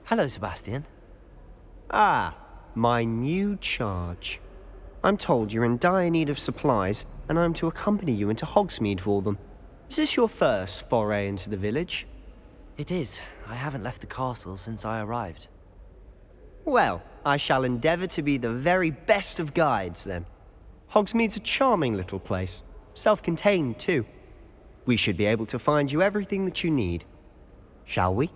Hello, Sebastian. Ah, my new charge. I'm told you're in dire need of supplies, and I'm to accompany you into Hogsmeade for them. Is this your first foray into the village? It is. I haven't left the castle since I arrived. Well, I shall endeavour to be the very best of guides, then. Hogsmeade's a charming little place, self-contained too. We should be able to find you everything that you need. Shall we?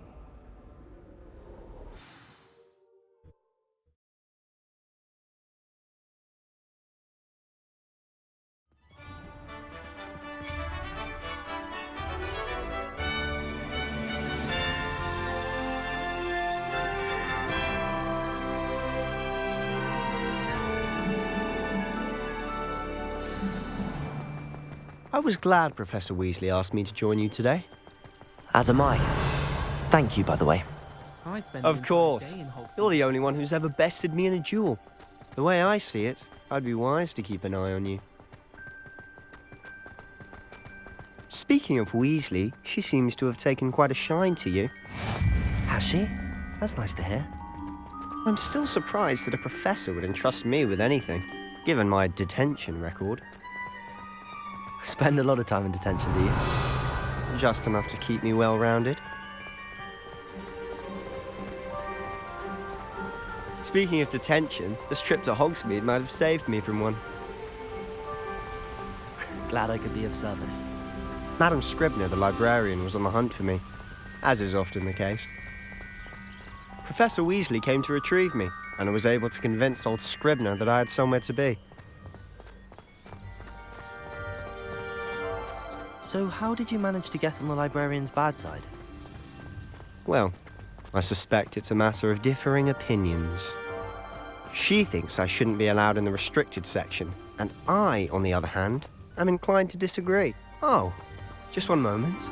I was glad Professor Weasley asked me to join you today. As am I. Thank you, by the way. Of course. You're the only one who's ever bested me in a duel. The way I see it, I'd be wise to keep an eye on you. Speaking of Weasley, she seems to have taken quite a shine to you. Has she? That's nice to hear. I'm still surprised that a professor would entrust me with anything, given my detention record. Spend a lot of time in detention, do you? Just enough to keep me well-rounded. Speaking of detention, this trip to Hogsmeade might have saved me from one. Glad I could be of service. Madam Scribner, the librarian, was on the hunt for me, as is often the case. Professor Weasley came to retrieve me, and I was able to convince old Scribner that I had somewhere to be. So how did you manage to get on the librarian's bad side? Well, I suspect it's a matter of differing opinions. She thinks I shouldn't be allowed in the restricted section, and I, on the other hand, am inclined to disagree. Oh, just one moment.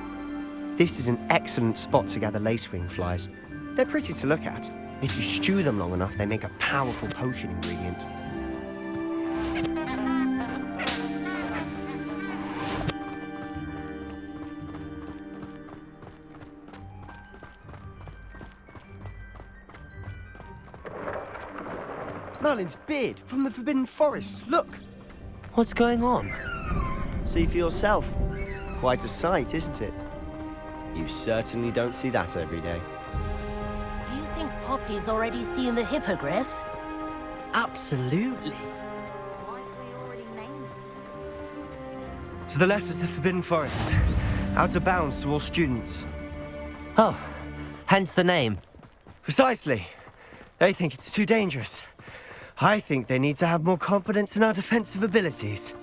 This is an excellent spot to gather lacewing flies. They're pretty to look at. If you stew them long enough, they make a powerful potion ingredient. Merlin's beard from the Forbidden Forest. Look! What's going on? See for yourself. Quite a sight, isn't it? You certainly don't see that every day. Do you think Poppy's already seen the hippogriffs? Absolutely. To the left is the Forbidden Forest. Out of bounds to all students. Oh, hence the name. Precisely. They think it's too dangerous. I think they need to have more confidence in our defensive abilities.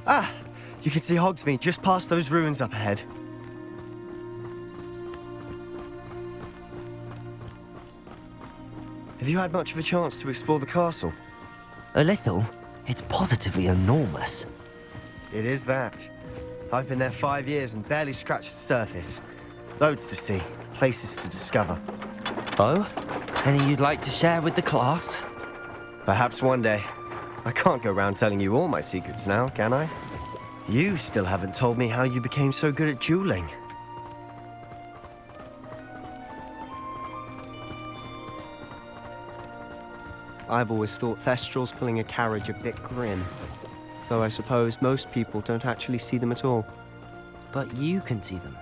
Ah, you can see Hogsmeade just past those ruins up ahead. Have you had much of a chance to explore the castle? A little. It's positively enormous. It is that. I've been there 5 years and barely scratched the surface. Loads to see, places to discover. Oh? Any you'd like to share with the class? Perhaps one day. I can't go around telling you all my secrets now, can I? You still haven't told me how you became so good at dueling. I've always thought Thestrals pulling a carriage a bit grim. Though I suppose most people don't actually see them at all. But you can see them.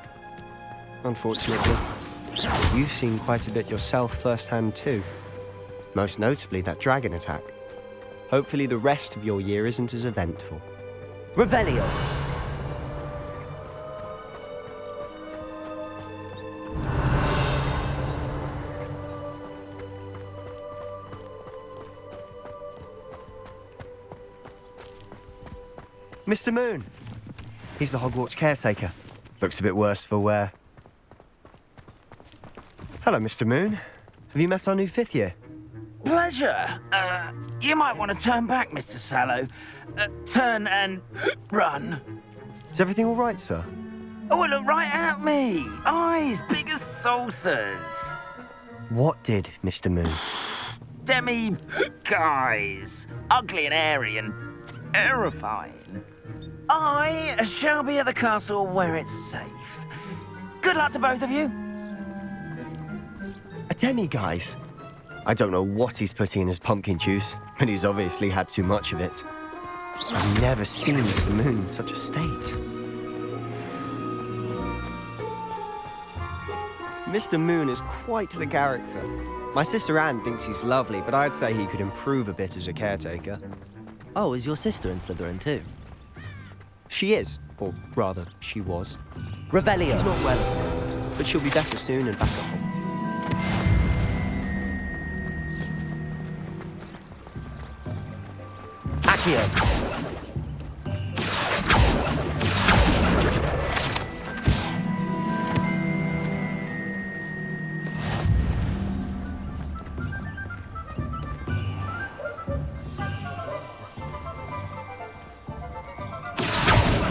Unfortunately. You've seen quite a bit yourself firsthand too. Most notably that dragon attack. Hopefully the rest of your year isn't as eventful. Revelio! Mr. Moon. He's the Hogwarts caretaker. Looks a bit worse for wear. Hello, Mr. Moon. Have you met our new 5th year? Pleasure. You might want to turn back, Mr. Sallow. Turn and run. Is everything all right, sir? Oh, look right at me. Eyes big as saucers. What did, Mr. Moon? Demi guys. Ugly and airy and terrifying. I shall be at the castle where it's safe. Good luck to both of you. A demiguise? I don't know what he's putting in his pumpkin juice, but he's obviously had too much of it. I've never seen Mr. Moon in such a state. Mr. Moon is quite the character. My sister Anne thinks he's lovely, but I'd say he could improve a bit as a caretaker. Oh, is your sister in Slytherin too? She is, or rather, she was. Revelio. She's not well at the moment, but she'll be better soon and back at home. Accio.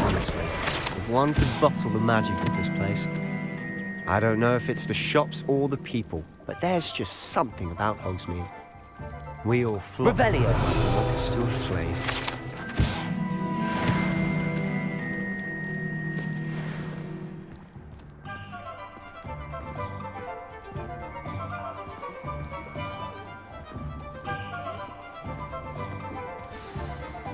Honestly, if one could bottle the magic of this place. I don't know if it's the shops or the people, but there's just something about Hogsmeade. We all flock Revelio. lots to a flame.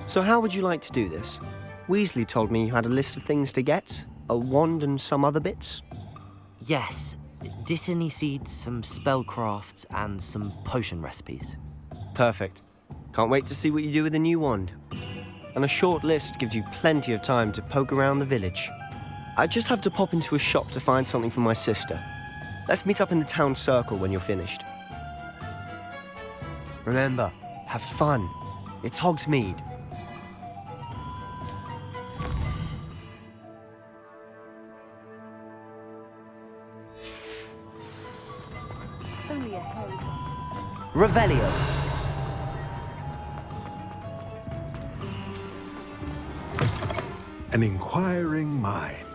So how would you like to do this? Weasley told me you had a list of things to get, a wand and some other bits. Yes. Dittany seeds, some spellcrafts, and some potion recipes. Perfect. Can't wait to see what you do with the new wand. And a short list gives you plenty of time to poke around the village. I just have to pop into a shop to find something for my sister. Let's meet up in the town circle when you're finished. Remember, have fun. It's Hogsmeade. Revelio. An inquiring mind.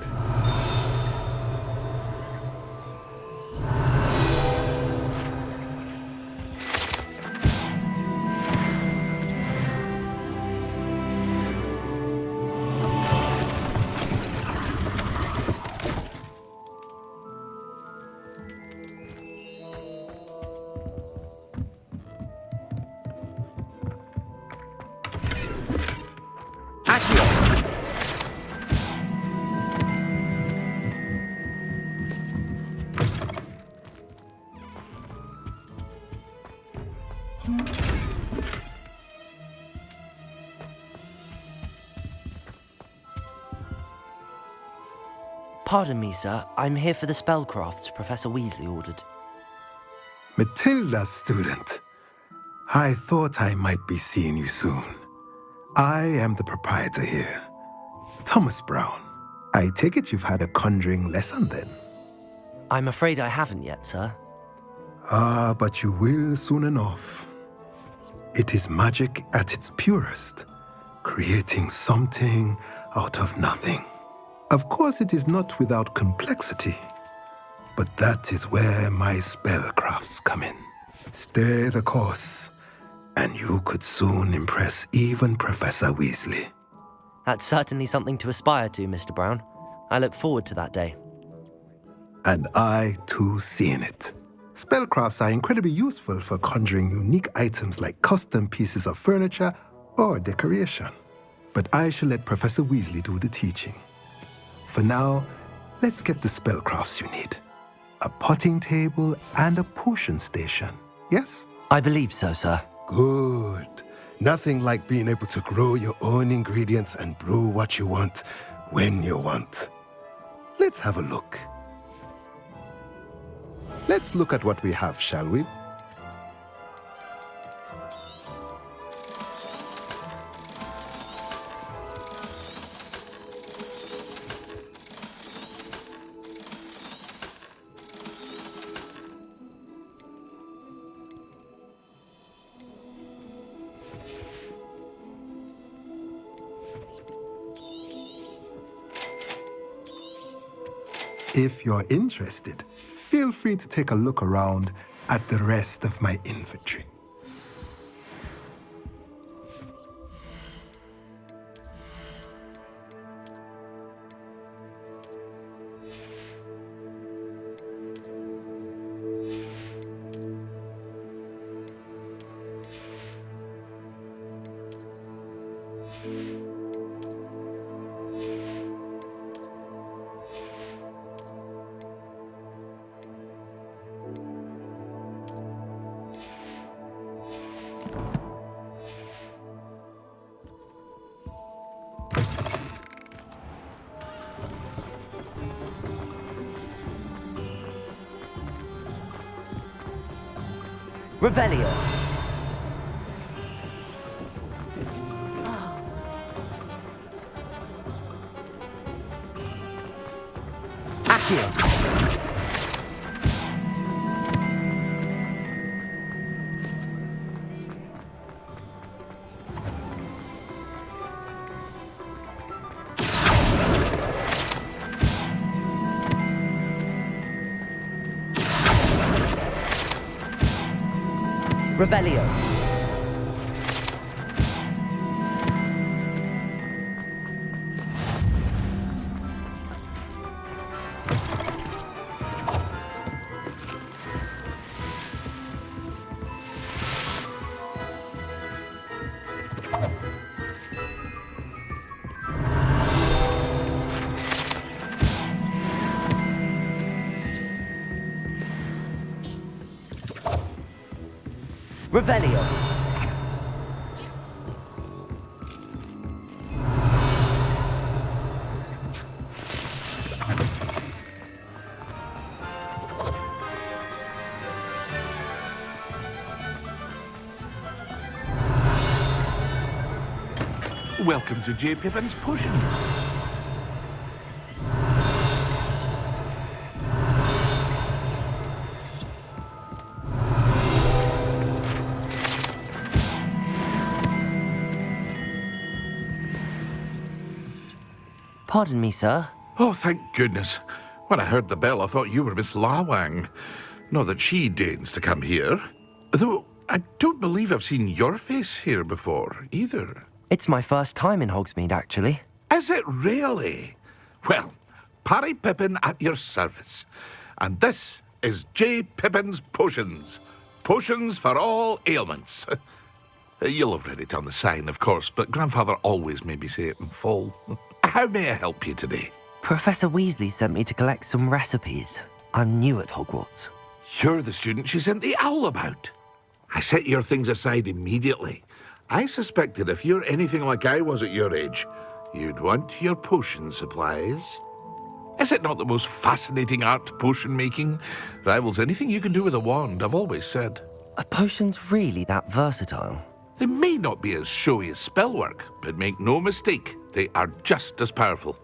Pardon me, sir. I'm here for the spellcrafts Professor Weasley ordered. Matilda's student. I thought I might be seeing you soon. I am the proprietor here, Thomas Brown. I take it you've had a conjuring lesson then? I'm afraid I haven't yet, sir. Ah, but you will soon enough. It is magic at its purest, creating something out of nothing. Of course, it is not without complexity, but that is where my spellcrafts come in. Stay the course, and you could soon impress even Professor Weasley. That's certainly something to aspire to, Mr. Brown. I look forward to that day. And I, too, seeing it. Spellcrafts are incredibly useful for conjuring unique items like custom pieces of furniture or decoration. But I shall let Professor Weasley do the teaching. For now, let's get the spellcrafts you need. A potting table and a potion station, yes? I believe so, sir. Good. Nothing like being able to grow your own ingredients and brew what you want when you want. Let's have a look. Let's look at what we have, shall we? If you're interested, feel free to take a look around at the rest of my inventory. Revelio. Accio. Revelio. Revelio. Welcome to J. Pippin's Potions. Pardon me, sir. Oh, thank goodness. When I heard the bell, I thought you were Miss Lawang. Not that she deigns to come here. Though I don't believe I've seen your face here before, either. It's my first time in Hogsmeade, actually. Is it really? Well, Parry Pippin at your service. And this is J. Pippin's Potions. Potions for all ailments. You'll have read it on the sign, of course, but Grandfather always made me say it in full. How may I help you today? Professor Weasley sent me to collect some recipes. I'm new at Hogwarts. You're the student she sent the owl about. I set your things aside immediately. I suspected if you're anything like I was at your age, you'd want your potion supplies. Is it not the most fascinating art, potion making? Rivals anything you can do with a wand, I've always said. Are potions really that versatile? They may not be as showy as spellwork, but make no mistake, they are just as powerful.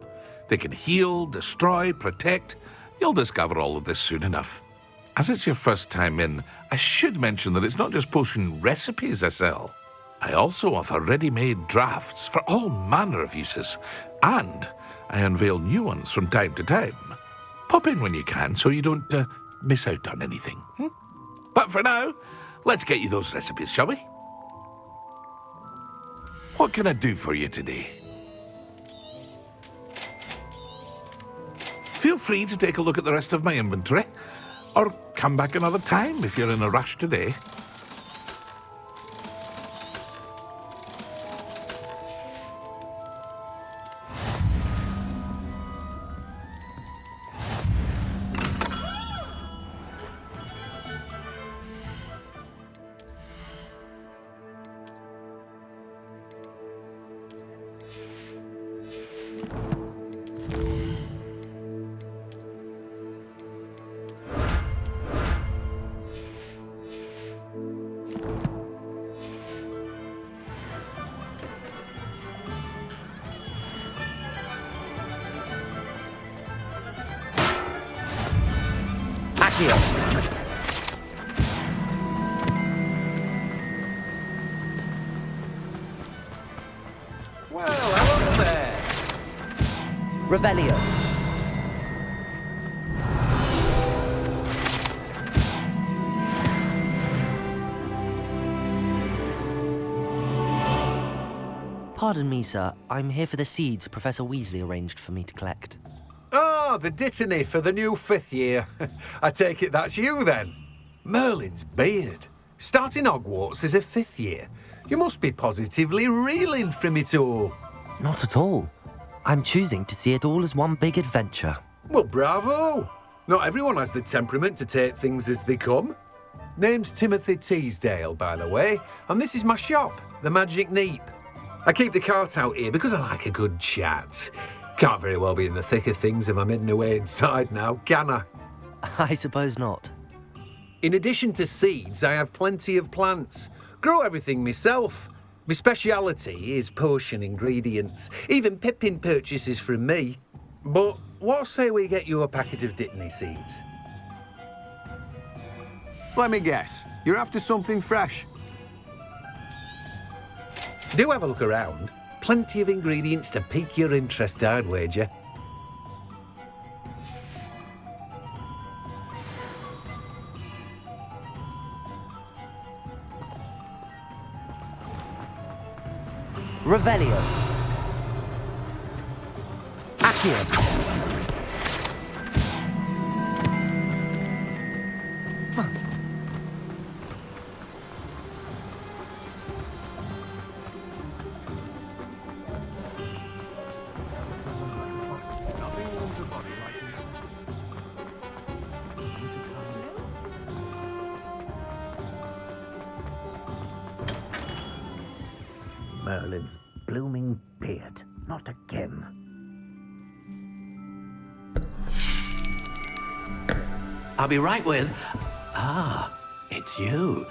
They can heal, destroy, protect. You'll discover all of this soon enough. As it's your first time in, I should mention that it's not just potion recipes I sell. I also offer ready-made drafts for all manner of uses, and I unveil new ones from time to time. Pop in when you can so you don't miss out on anything. But for now, let's get you those recipes, shall we? What can I do for you today? Feel free to take a look at the rest of my inventory, or come back another time if you're in a rush today. Accio. Well, hello there. Revelio. Pardon me, sir. I'm here for the seeds Professor Weasley arranged for me to collect. Oh, the dittany for the new 5th year. I take it that's you then. Merlin's beard. Starting Hogwarts as a 5th year. You must be positively reeling from it all. Not at all. I'm choosing to see it all as one big adventure. Well, bravo. Not everyone has the temperament to take things as they come. Name's Timothy Teasdale, by the way, and this is my shop, the Magic Neep. I keep the cart out here because I like a good chat. Can't very well be in the thick of things if I'm hidden away inside now, can I? I suppose not. In addition to seeds, I have plenty of plants. Grow everything myself. My speciality is potion ingredients. Even Pippin purchases from me. But what say we get you a packet of Dittany seeds? Let me guess. You're after something fresh. Do have a look around. Plenty of ingredients to pique your interest, I'd wager. Revelio. Accio. Merlin's blooming beard. Not again. I'll be right with... Ah, it's you.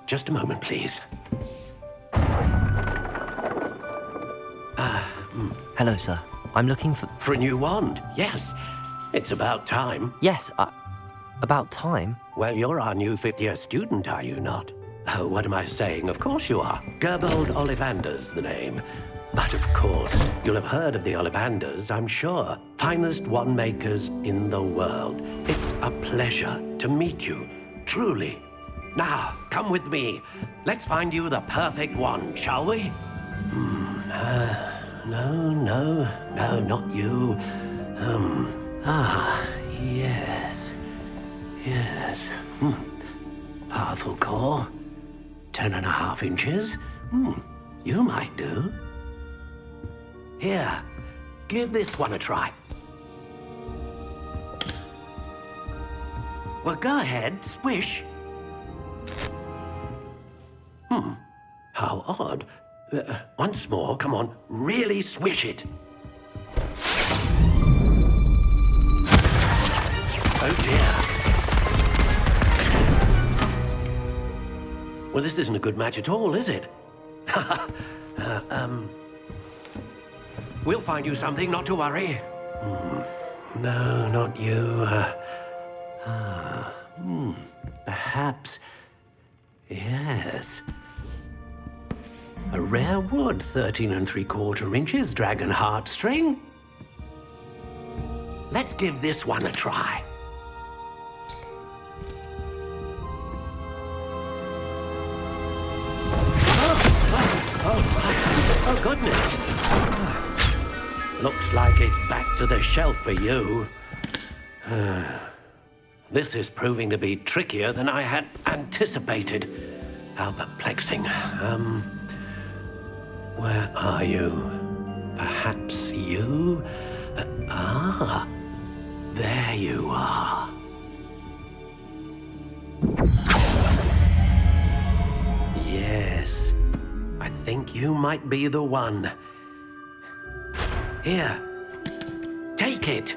Just a moment, please. Hello, sir. I'm looking for... For a new wand, yes. It's about time. Yes, about time. Well, you're our new fifth-year student, are you not? Oh, what am I saying? Of course you are. Gerbold Ollivander's the name. But of course, you'll have heard of the Ollivanders, I'm sure. Finest wand makers in the world. It's a pleasure to meet you, truly. Now, come with me. Let's find you the perfect wand, shall we? No, not you. Yes. Powerful core. 10.5 inches. You might do. Here, give this one a try. Well, go ahead, swish. How odd. Once more, come on, really swish it. Oh dear. Well, this isn't a good match at all, is it? We'll find you something, not to worry. No, not you. Perhaps... Yes. A rare wood, 13 3/4 inches, dragon heartstring. Let's give this one a try. Oh, goodness. Looks like it's back to the shelf for you. This is proving to be trickier than I had anticipated. How perplexing. Where are you? Perhaps you? There you are. Yes. I think you might be the one. Here. Take it.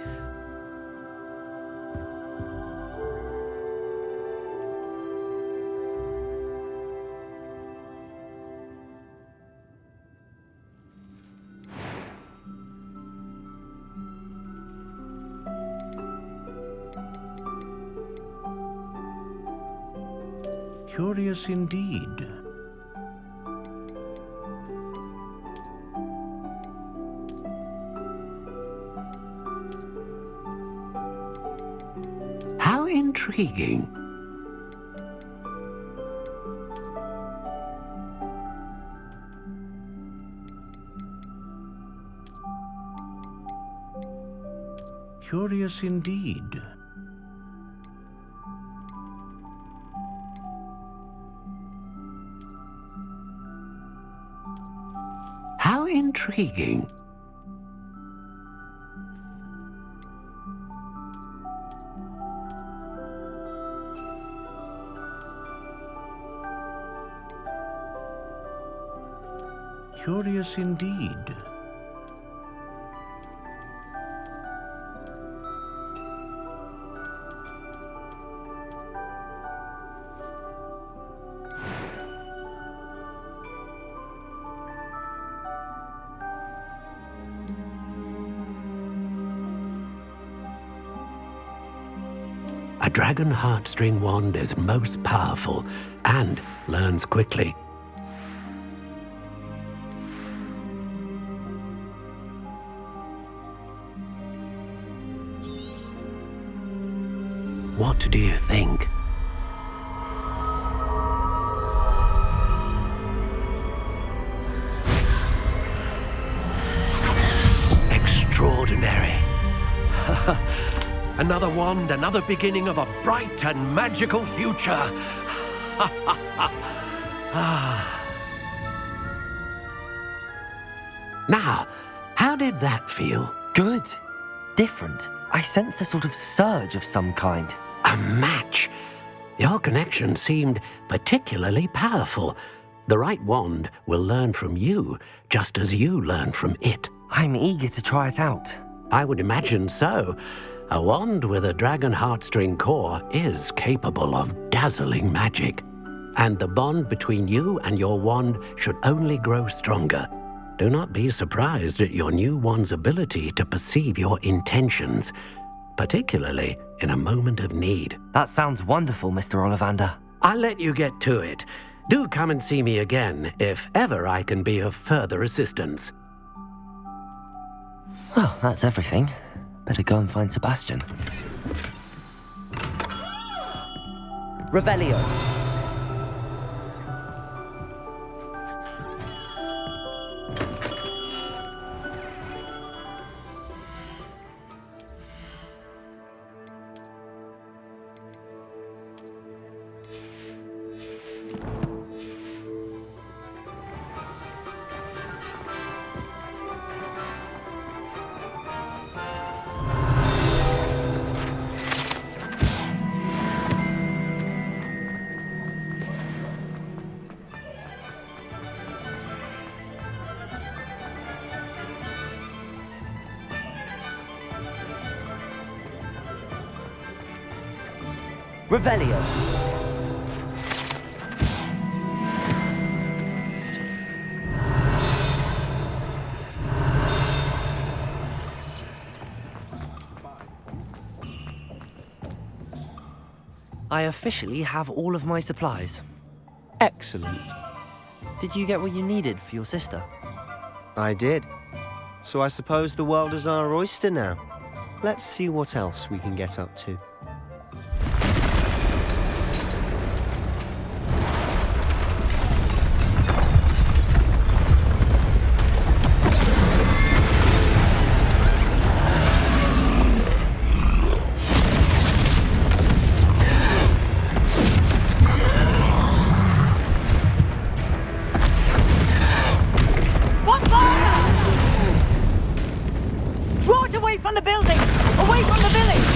Curious indeed. How intriguing. Curious indeed. How intriguing. Curious indeed. A dragon heartstring wand is most powerful and learns quickly. What do you think? Extraordinary. Another wand, another beginning of a bright and magical future. Now, how did that feel? Good. Different. I sensed a sort of surge of some kind. A match. Your connection seemed particularly powerful. The right wand will learn from you, just as you learn from it. I'm eager to try it out. I would imagine so. A wand with a dragon heartstring core is capable of dazzling magic. And the bond between you and your wand should only grow stronger. Do not be surprised at your new wand's ability to perceive your intentions, particularly in a moment of need. That sounds wonderful, Mr. Ollivander. I'll let you get to it. Do come and see me again if ever I can be of further assistance. Well, that's everything. Better go and find Sebastian. Revelio. Revelio. I officially have all of my supplies. Excellent. Did you get what you needed for your sister? I did. So I suppose the world is our oyster now. Let's see what else we can get up to. Draw it away from the building! Away from the village!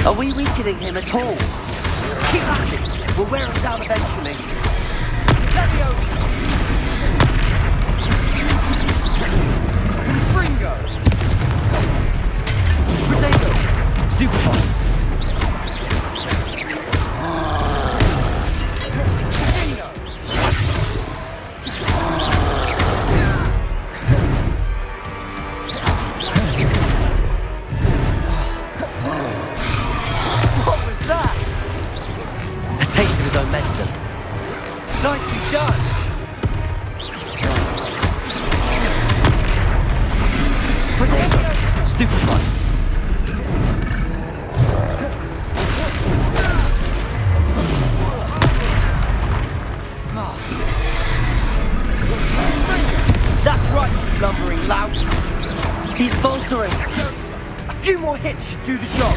Are we weakening him at all? Keep at it! We'll wear him down eventually. Leviosa! Fringo! Potato! Stupefy! What was that? A taste of his own medicine. Nicely done! Potato! Stupefy! That's right, you lumbering louts! He's faltering! A few more hits should do the job!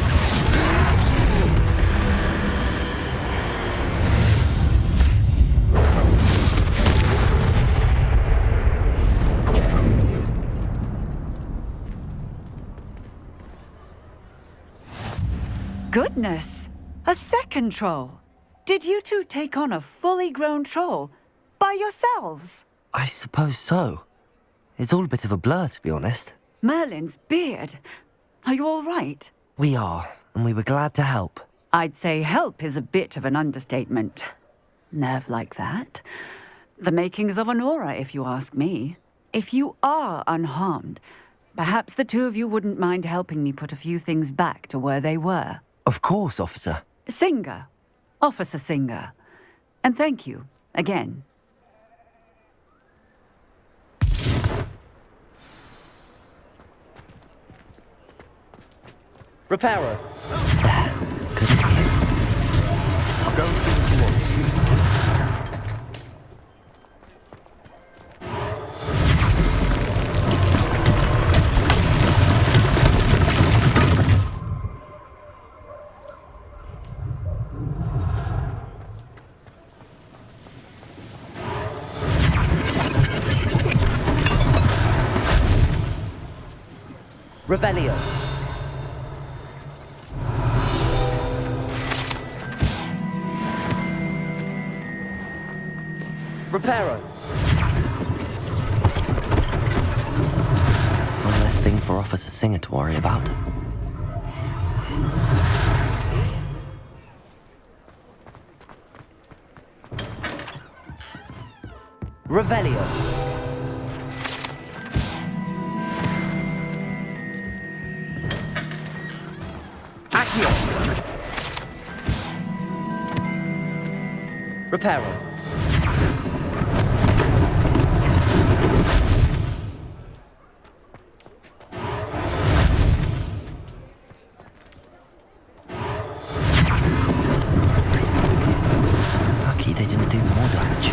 Goodness! A second troll! Did you two take on a fully grown troll by yourselves? I suppose so. It's all a bit of a blur, to be honest. Merlin's beard. Are you all right? We are, and we were glad to help. I'd say help is a bit of an understatement. Nerve like that. The makings of an aura, if you ask me. If you are unharmed, perhaps the two of you wouldn't mind helping me put a few things back to where they were. Of course, officer. Singer. Officer Singer. And thank you, again. Reparo. There. Good as new. I'll go and see what he wants. Revelio. Reparo. One less thing for Officer Singer to worry about. Revelio. Accio. Reparo. Lucky they didn't do more damage.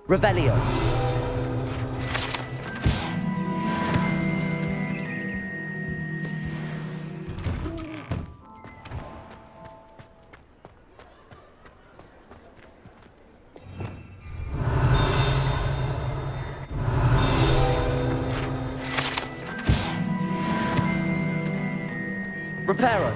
Revelio. Reparo.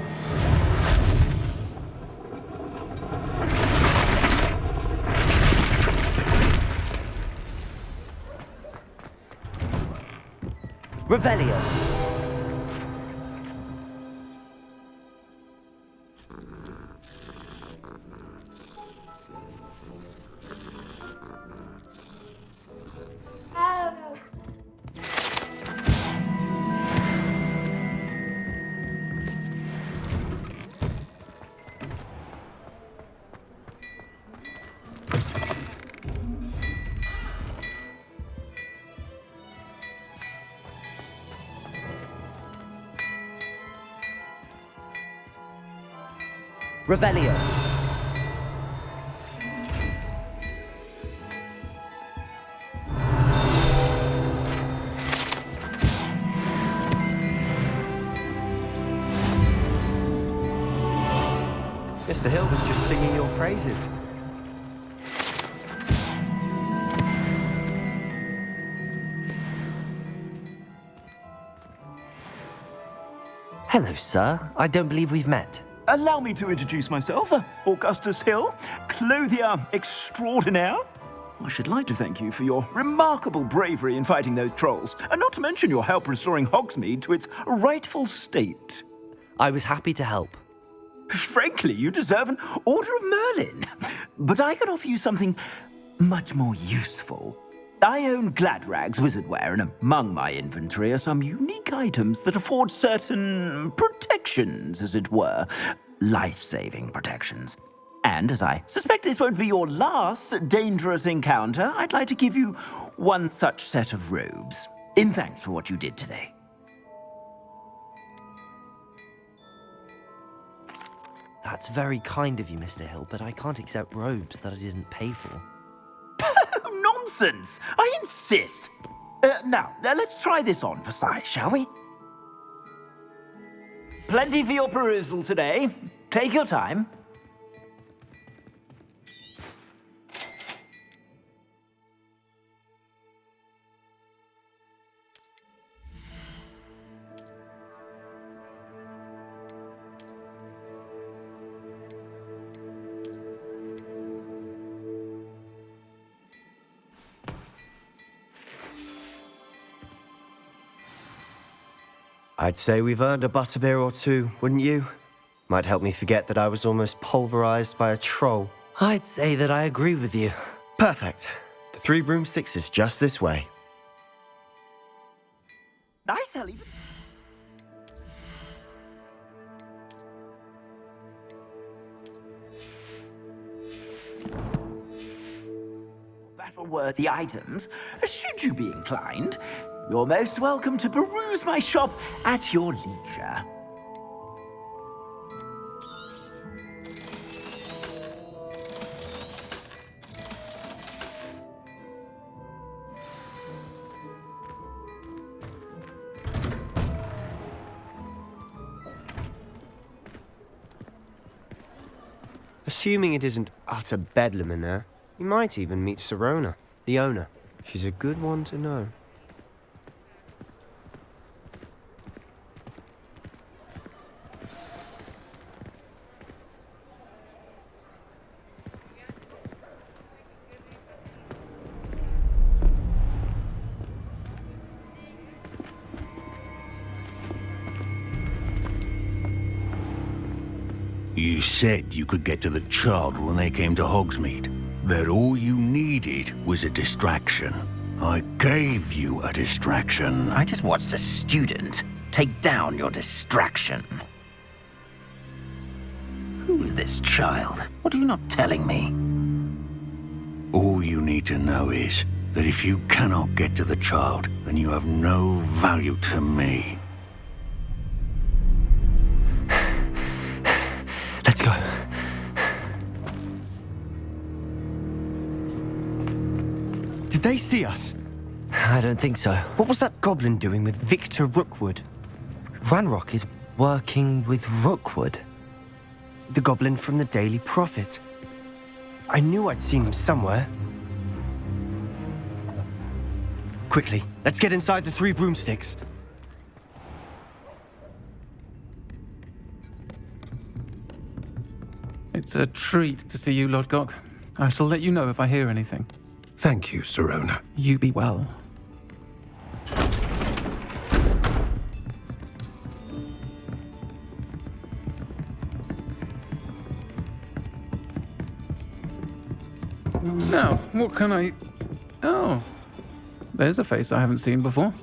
Revelio. Revelio. Mr. Hill was just singing your praises. Hello, sir. I don't believe we've met. Allow me to introduce myself, Augustus Hill, clothier extraordinaire. I should like to thank you for your remarkable bravery in fighting those trolls, and not to mention your help restoring Hogsmeade to its rightful state. I was happy to help. Frankly, you deserve an Order of Merlin. But I can offer you something much more useful. I own Gladrag's wizardware, and among my inventory are some unique items that afford certain protections, as it were. Life-saving protections. And as I suspect this won't be your last dangerous encounter, I'd like to give you one such set of robes, in thanks for what you did today. That's very kind of you, Mr. Hill, but I can't accept robes that I didn't pay for. Nonsense! I insist! Now, let's try this on for size, shall we? Plenty for your perusal today. Take your time. I'd say we've earned a butterbeer or two, wouldn't you? Might help me forget that I was almost pulverized by a troll. I'd say that I agree with you. Perfect. The Three Broomsticks is just this way. Nice, Ellie. Battle-worthy items, should you be inclined. You're most welcome to peruse my shop at your leisure. Assuming it isn't utter bedlam in there, you might even meet Sirona, the owner. She's a good one to know. You said you could get to the child when they came to Hogsmeade. That all you needed was a distraction. I gave you a distraction. I just watched a student take down your distraction. Who's this child? What are you not telling me? All you need to know is that if you cannot get to the child, then you have no value to me. Let's go. Did they see us? I don't think so. What was that goblin doing with Victor Rookwood? Ranrock is working with Rookwood. The goblin from the Daily Prophet. I knew I'd seen him somewhere. Quickly, let's get inside the Three Broomsticks. It's a treat to see you, Lodgok. I shall let you know if I hear anything. Thank you, Sirona. You be well. Now, what can I... Oh, there's a face I haven't seen before.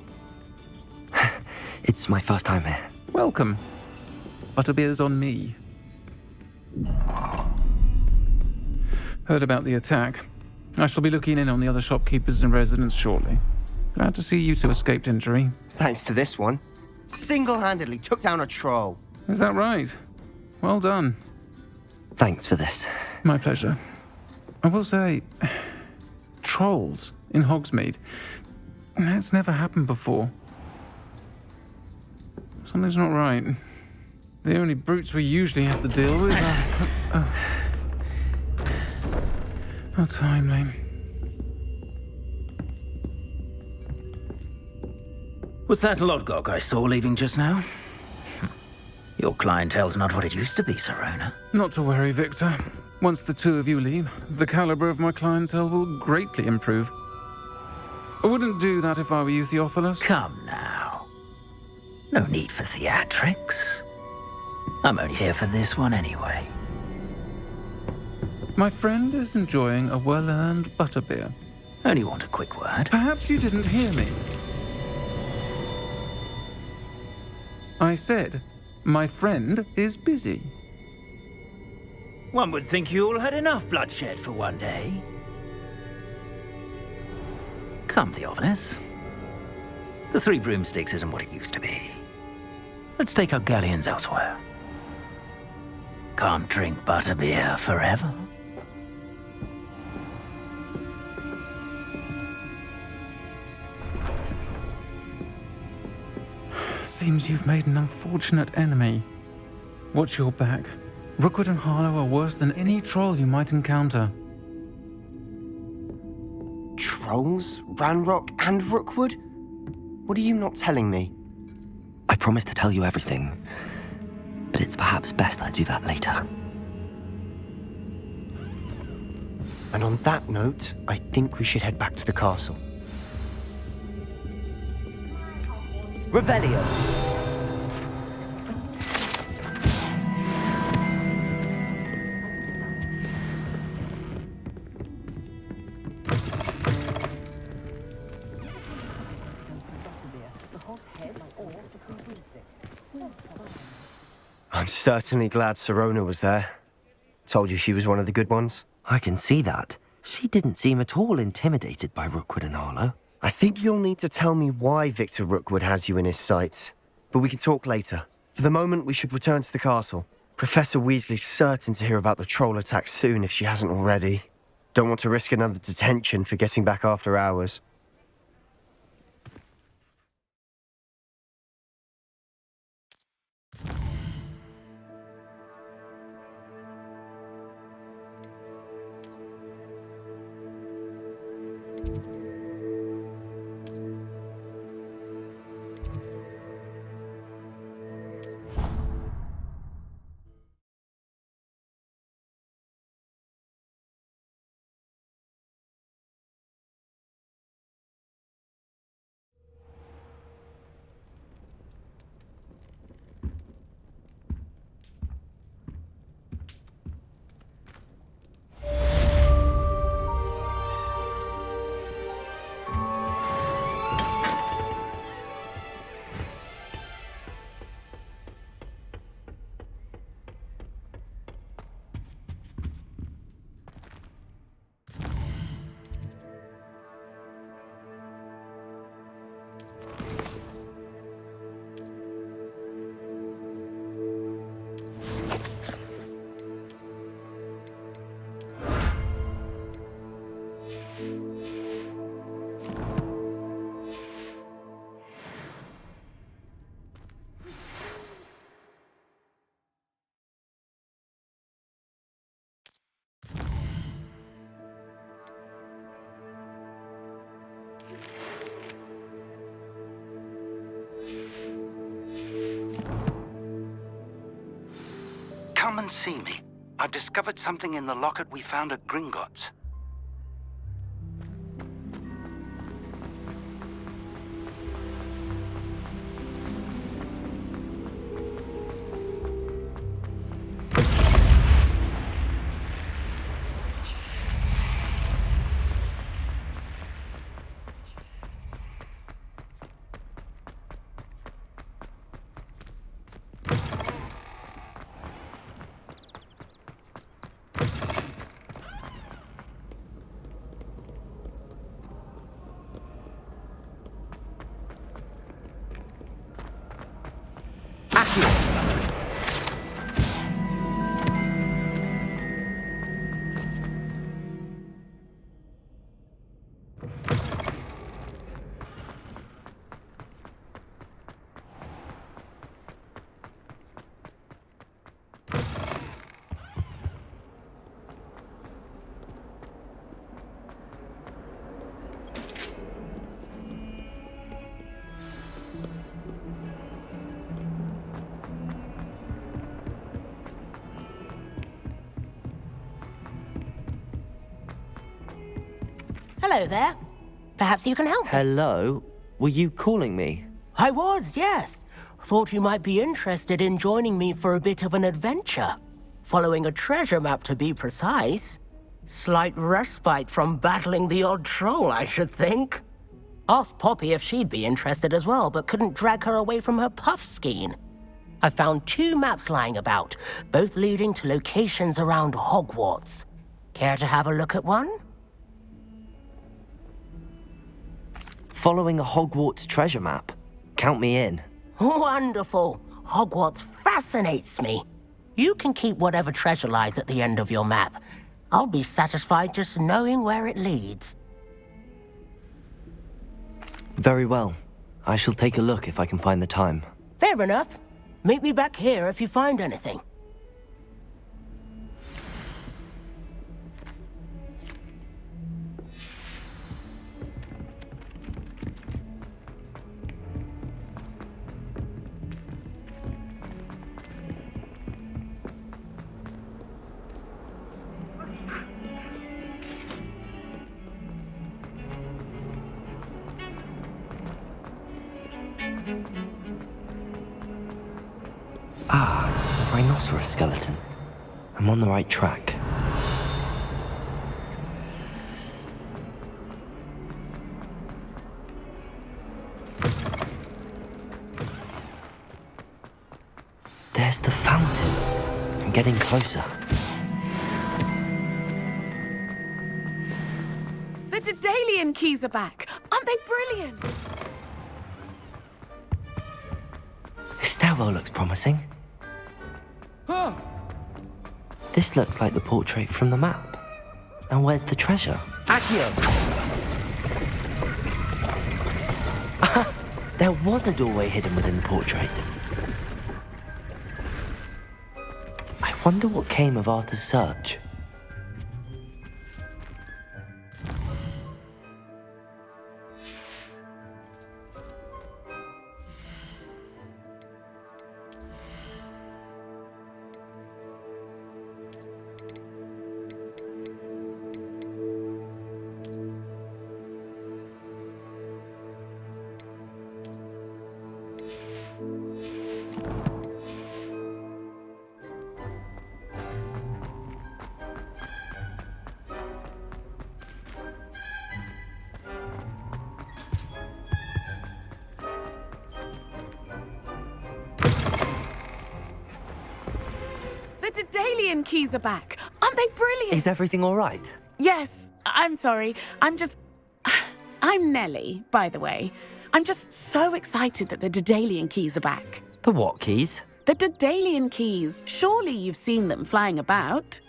It's my first time here. Welcome. Butterbeer's on me. Heard about the attack. I shall be looking in on the other shopkeepers and residents shortly. Glad to see you two escaped injury. Thanks to this one. Single-handedly took down a troll. Is that right? Well done. Thanks for this. My pleasure. I will say, trolls in Hogsmeade. That's never happened before. Something's not right. The only brutes we usually have to deal with are... How timely. Was that Lodgok I saw leaving just now? Your clientele's not what it used to be, Sirona. Not to worry, Victor. Once the two of you leave, the caliber of my clientele will greatly improve. I wouldn't do that if I were you, Theophilus. Come now. No need for theatrics. I'm only here for this one anyway. My friend is enjoying a well-earned butterbeer. Only want a quick word. Perhaps you didn't hear me. I said, my friend is busy. One would think you all had enough bloodshed for one day. Come, Theophilus. The Three Broomsticks isn't what it used to be. Let's take our galleons elsewhere. Can't drink butterbeer forever. Seems you've made an unfortunate enemy. Watch your back. Rookwood and Harlow are worse than any troll you might encounter. Trolls? Ranrock and Rookwood? What are you not telling me? I promise to tell you everything, but it's perhaps best I do that later. And on that note, I think we should head back to the castle. Revelio. I'm certainly glad Sirona was there. Told you she was one of the good ones. I can see that. She didn't seem at all intimidated by Rookwood and Arlo. I think you'll need to tell me why Victor Rookwood has you in his sights. But we can talk later. For the moment, we should return to the castle. Professor Weasley's certain to hear about the troll attack soon if she hasn't already. Don't want to risk another detention for getting back after hours. Come and see me. I've discovered something in the locket we found at Gringotts. Hello there. Perhaps you can help me. Hello? Were you calling me? I was, yes. Thought you might be interested in joining me for a bit of an adventure. Following a treasure map, to be precise. Slight respite from battling the odd troll, I should think. Asked Poppy if she'd be interested as well, but couldn't drag her away from her puff skein. I found 2 maps lying about, both leading to locations around Hogwarts. Care to have a look at one? Following a Hogwarts treasure map? Count me in. Wonderful. Hogwarts fascinates me. You can keep whatever treasure lies at the end of your map. I'll be satisfied just knowing where it leads. Very well. I shall take a look if I can find the time. Fair enough. Meet me back here if you find anything. Ah, a rhinoceros skeleton. I'm on the right track. There There's the fountain. I'm getting closer. The Daedalian keys are back. Aren't they brilliant? This stairwell looks promising. This looks like the portrait from the map. Now where's the treasure? Accio! There was a doorway hidden within the portrait. I wonder what came of Arthur's search. The Daedalian keys are back. Aren't they brilliant? Is everything all right? Yes, I'm sorry. I'm Nellie, by the way. I'm just so excited that the Daedalian keys are back. The what keys? The Daedalian keys. Surely you've seen them flying about.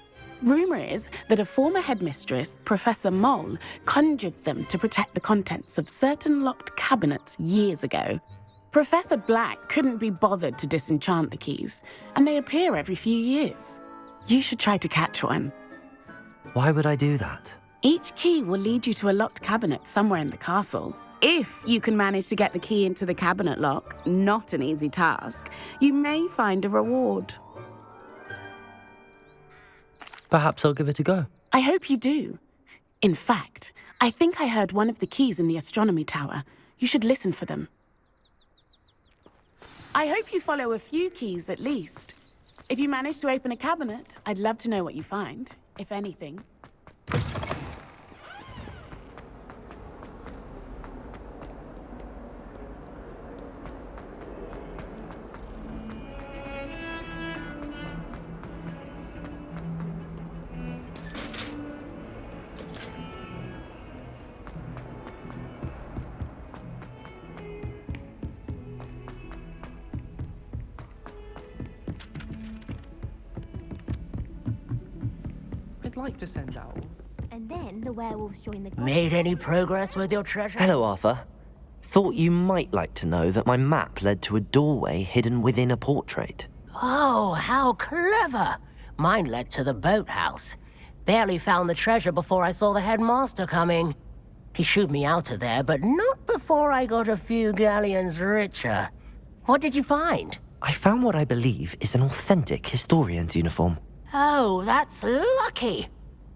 Rumour is that a former headmistress, Professor Mole, conjured them to protect the contents of certain locked cabinets years ago. Professor Black couldn't be bothered to disenchant the keys, and they appear every few years. You should try to catch one. Why would I do that? Each key will lead you to a locked cabinet somewhere in the castle. If you can manage to get the key into the cabinet lock, not an easy task, you may find a reward. Perhaps I'll give it a go. I hope you do. In fact, I think I heard one of the keys in the astronomy tower. You should listen for them. I hope you follow a few keys at least. If you manage to open a cabinet, I'd love to know what you find, if anything. Like to send out. And then the werewolves join the... Made any progress with your treasure? Hello, Arthur. Thought you might like to know that my map led to a doorway hidden within a portrait. Oh, how clever! Mine led to the boathouse. Barely found the treasure before I saw the headmaster coming. He shooed me out of there, but not before I got a few galleons richer. What did you find? I found what I believe is an authentic historian's uniform. Oh, that's lucky.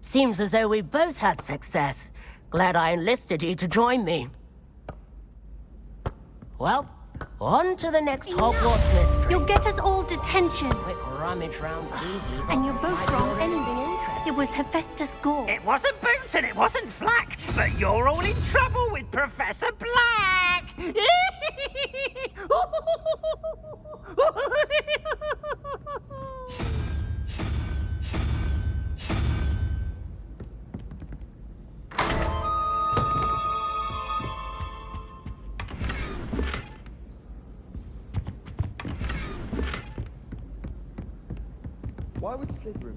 Seems as though we both had success. Glad I enlisted you to join me. Well, on to the next Hogwarts mystery. You'll get us all detention. Quick rummage round Weasley's And you're office both might be wrong anything anyway. interesting. It was Hephaestus Gore. It wasn't Boots and it wasn't Flack, but you're all in trouble with Professor Black! Why would Slytherin...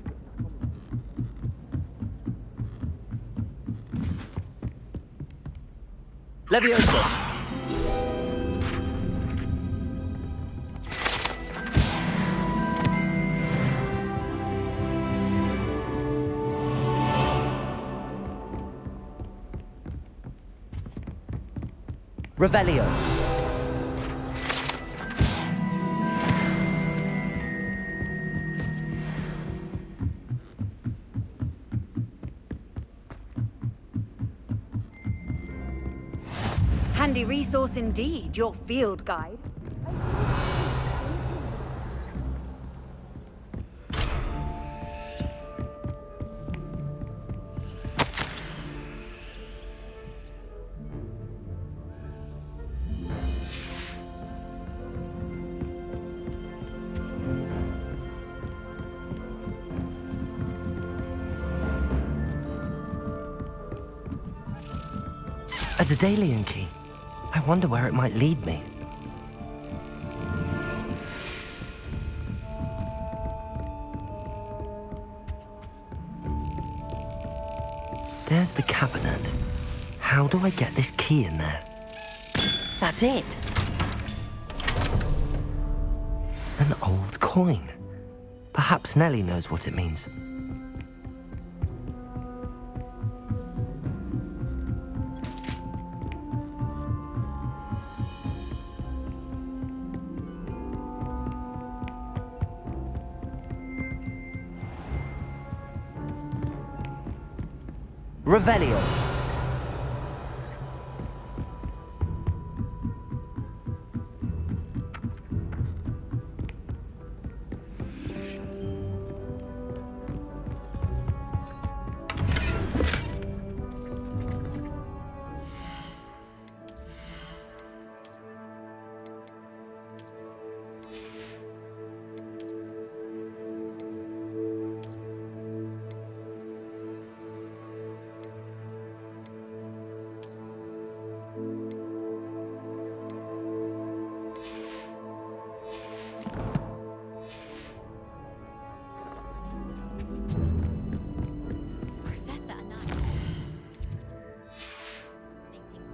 Leviosa! Revelio. Handy resource indeed, your field guide. A Daedalian key. I wonder where it might lead me. There's the cabinet. How do I get this key in there? That's it. An old coin. Perhaps Nellie knows what it means. Revelio.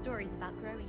Stories about growing.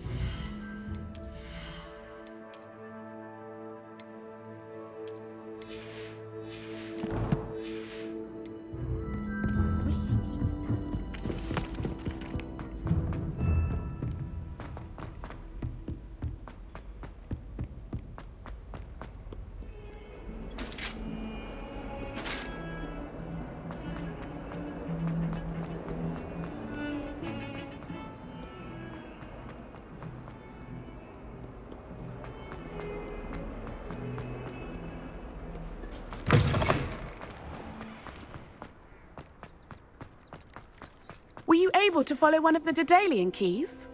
Were you able to follow one of the Daedalian keys?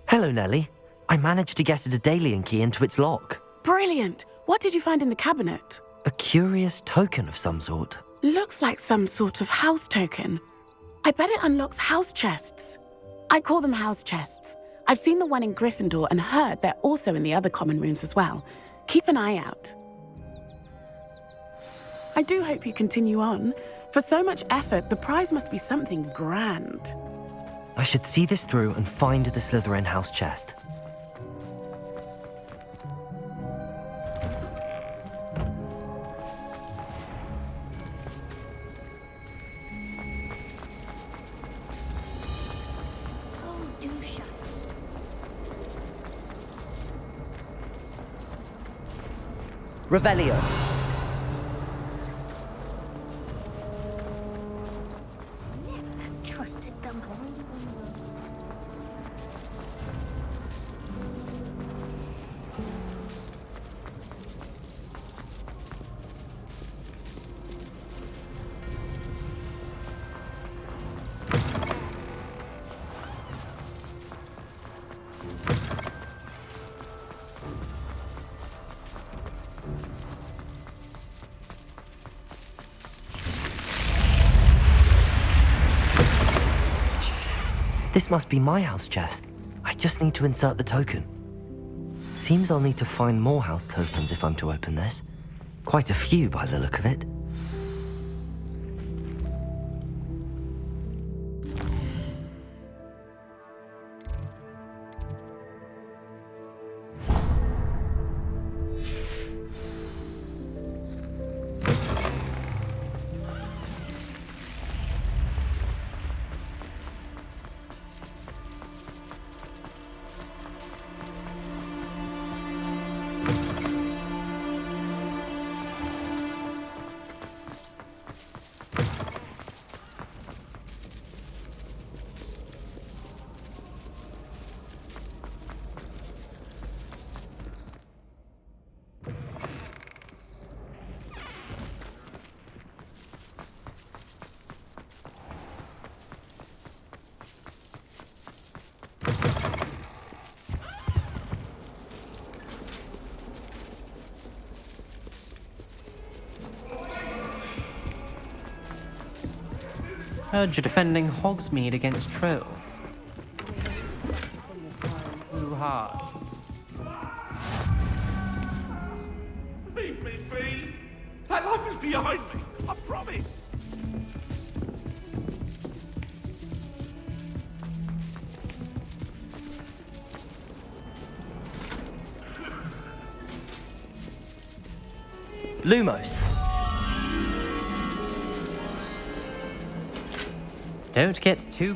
Hello, Nellie. I managed to get a Daedalian key into its lock. Brilliant! What did you find in the cabinet? A curious token of some sort. Looks like some sort of house token. I bet it unlocks house chests. I call them house chests. I've seen the one in Gryffindor and heard they're also in the other common rooms as well. Keep an eye out. I do hope you continue on. For so much effort, the prize must be something grand. I should see this through and find the Slytherin house chest. Oh, do shut. Revelio. Trusted them. This must be my house chest. I just need to insert the token. Seems I'll need to find more house tokens if I'm to open this. Quite a few by the look of it. Heard you're defending Hogsmeade against trolls. hard. Leave me be! That life is behind me, I promise! Lumos. Don't get too...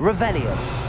Revelio.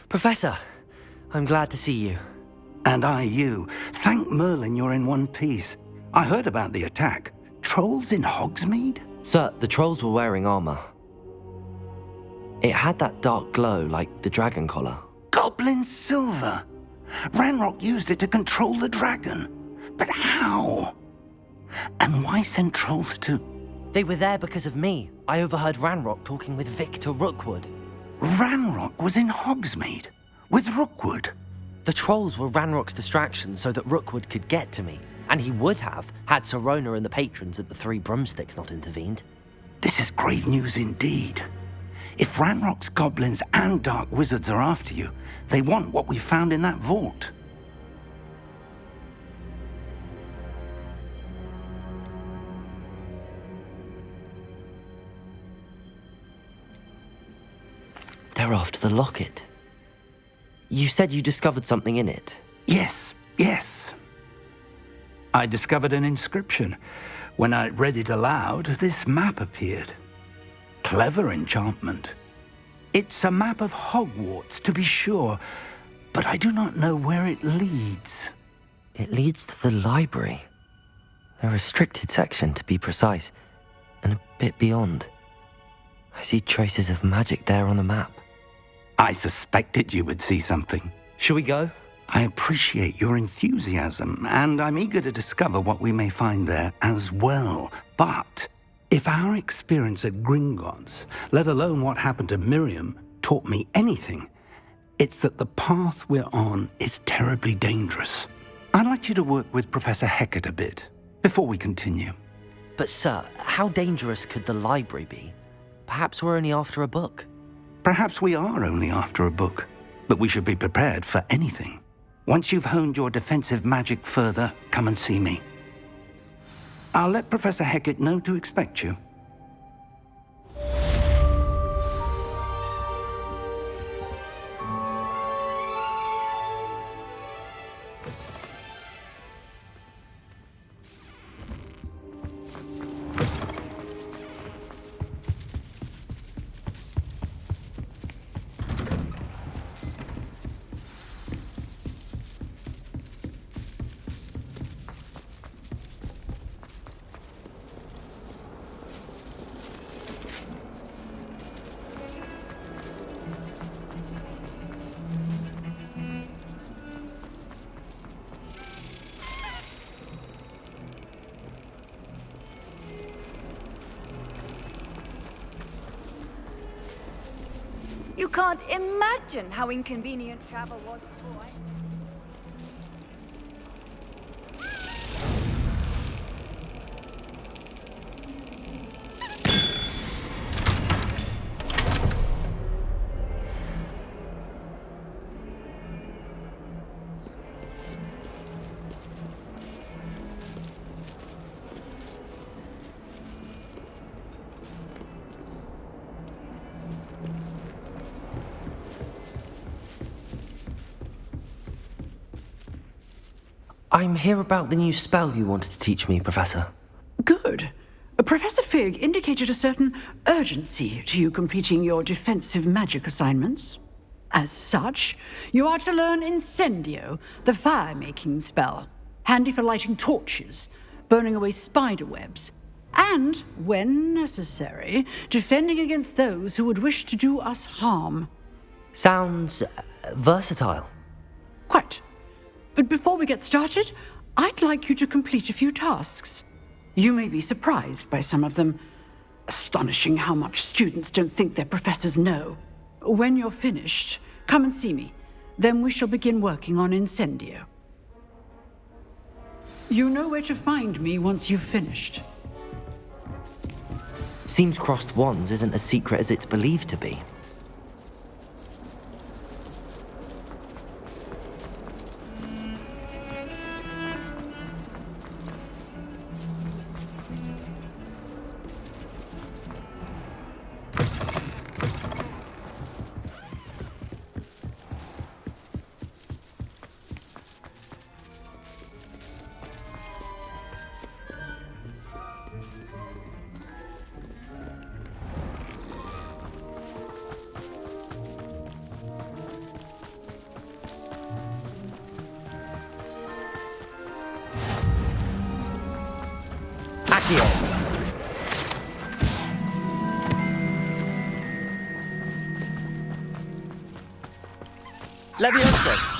Professor, I'm glad to see you. And I you. Thank Merlin you're in one piece. I heard about the attack. Trolls in Hogsmeade? Sir, the trolls were wearing armor. It had that dark glow like the dragon collar. Goblin silver. Ranrock used it to control the dragon. But how? And why send trolls too? They were there because of me. I overheard Ranrock talking with Victor Rookwood. Ranrock was in Hogsmeade? With Rookwood? The trolls were Ranrock's distraction so that Rookwood could get to me. And he would have, had Sirona and the patrons at the Three Broomsticks not intervened. This is grave news indeed. If Ranrock's goblins and dark wizards are after you, they want what we found in that vault. They're after the locket. You said you discovered something in it. Yes. I discovered an inscription. When I read it aloud, this map appeared. Clever enchantment. It's a map of Hogwarts, to be sure, but I do not know where it leads. It leads to the library. A restricted section, to be precise, and a bit beyond. I see traces of magic there on the map. I suspected you would see something. Shall we go? I appreciate your enthusiasm, and I'm eager to discover what we may find there as well. But if our experience at Gringotts, let alone what happened to Miriam, taught me anything, it's that the path we're on is terribly dangerous. I'd like you to work with Professor Hecat a bit before we continue. But sir, how dangerous could the library be? Perhaps we're only after a book. Perhaps we are only after a book, but we should be prepared for anything. Once you've honed your defensive magic further, come and see me. I'll let Professor Hecat know to expect you. You can't imagine how inconvenient travel was before I... I'm here about the new spell you wanted to teach me, Professor. Good. Professor Fig indicated a certain urgency to you completing your defensive magic assignments. As such, you are to learn Incendio, the fire-making spell, handy for lighting torches, burning away spider webs, and, when necessary, defending against those who would wish to do us harm. Sounds versatile. Quite. But before we get started, I'd like you to complete a few tasks. You may be surprised by some of them. Astonishing how much students don't think their professors know. When you're finished, come and see me. Then we shall begin working on Incendio. You know where to find me once you've finished. Seems crossed wands isn't as secret as it's believed to be. Levioso!